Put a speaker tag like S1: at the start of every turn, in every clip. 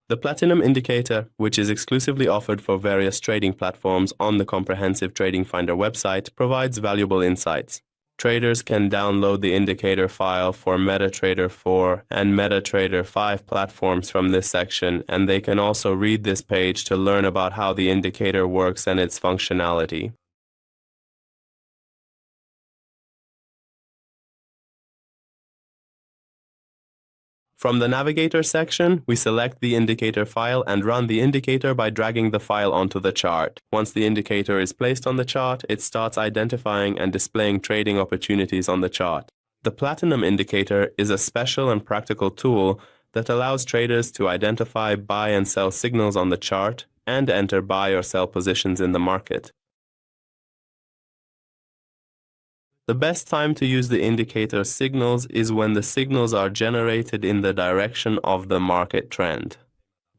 S1: The Platinum indicator, which is exclusively offered for various trading platforms on the comprehensive TradingFinder website, provides valuable insights. Traders can download the indicator file for MetaTrader 4 and MetaTrader 5 platforms from this section, and they can also read this page to learn about how the indicator works and its functionality. From the Navigator section, we select the indicator file and run the indicator by dragging the file onto the chart. Once the indicator is placed on the chart, it starts identifying and displaying trading opportunities on the chart. The Platinum indicator is a special and practical tool that allows traders to identify buy and sell signals on the chart and enter buy or sell positions in the market. The best time to use the indicator signals is when the signals are generated in the direction of the market trend.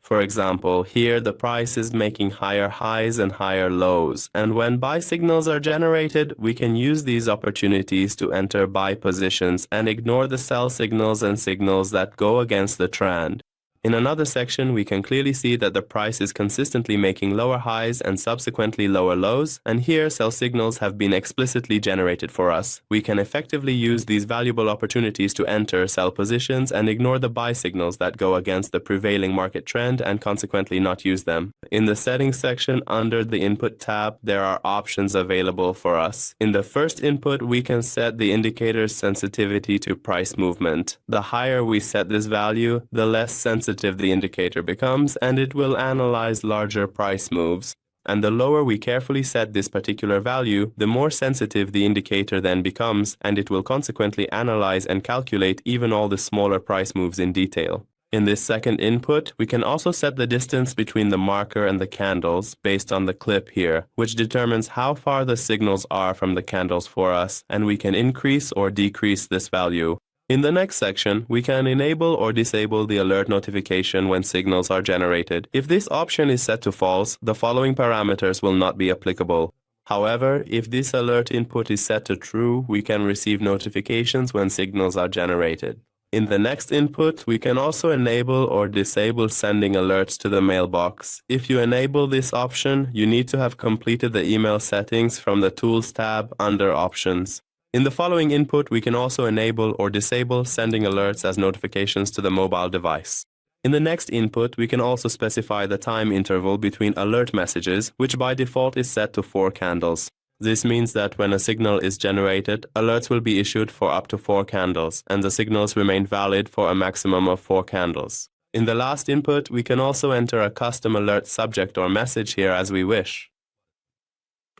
S1: For example, here the price is making higher highs and higher lows, and when buy signals are generated, we can use these opportunities to enter buy positions and ignore the sell signals and signals that go against the trend. In another section, we can clearly see that the price is consistently making lower highs and subsequently lower lows, and here sell signals have been explicitly generated for us. We can effectively use these valuable opportunities to enter sell positions and ignore the buy signals that go against the prevailing market trend and consequently not use them. In the settings section under the input tab, there are options available for us. In the first input, we can set the indicator's sensitivity to price movement. The higher we set this value, the less sensitive the indicator becomes, and it will analyze larger price moves. And the lower we carefully set this particular value, the more sensitive the indicator then becomes, and it will consequently analyze and calculate even all the smaller price moves in detail. In this second input, we can also set the distance between the marker and the candles based on the clip here, which determines how far the signals are from the candles for us, and we can increase or decrease this value. In the next section, we can enable or disable the alert notification when signals are generated. If this option is set to false, the following parameters will not be applicable. However, if this alert input is set to true, we can receive notifications when signals are generated. In the next input, we can also enable or disable sending alerts to the mailbox. If you enable this option, you need to have completed the email settings from the Tools tab under Options. In the following input, we can also enable or disable sending alerts as notifications to the mobile device. In the next input, we can also specify the time interval between alert messages, which by default is set to 4 candles. This means that when a signal is generated, alerts will be issued for up to 4 candles, and the signals remain valid for a maximum of 4 candles. In the last input, we can also enter a custom alert subject or message here as we wish.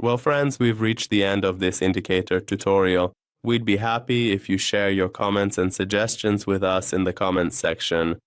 S1: Well friends, we've reached the end of this indicator tutorial. We'd be happy if you share your comments and suggestions with us in the comments section.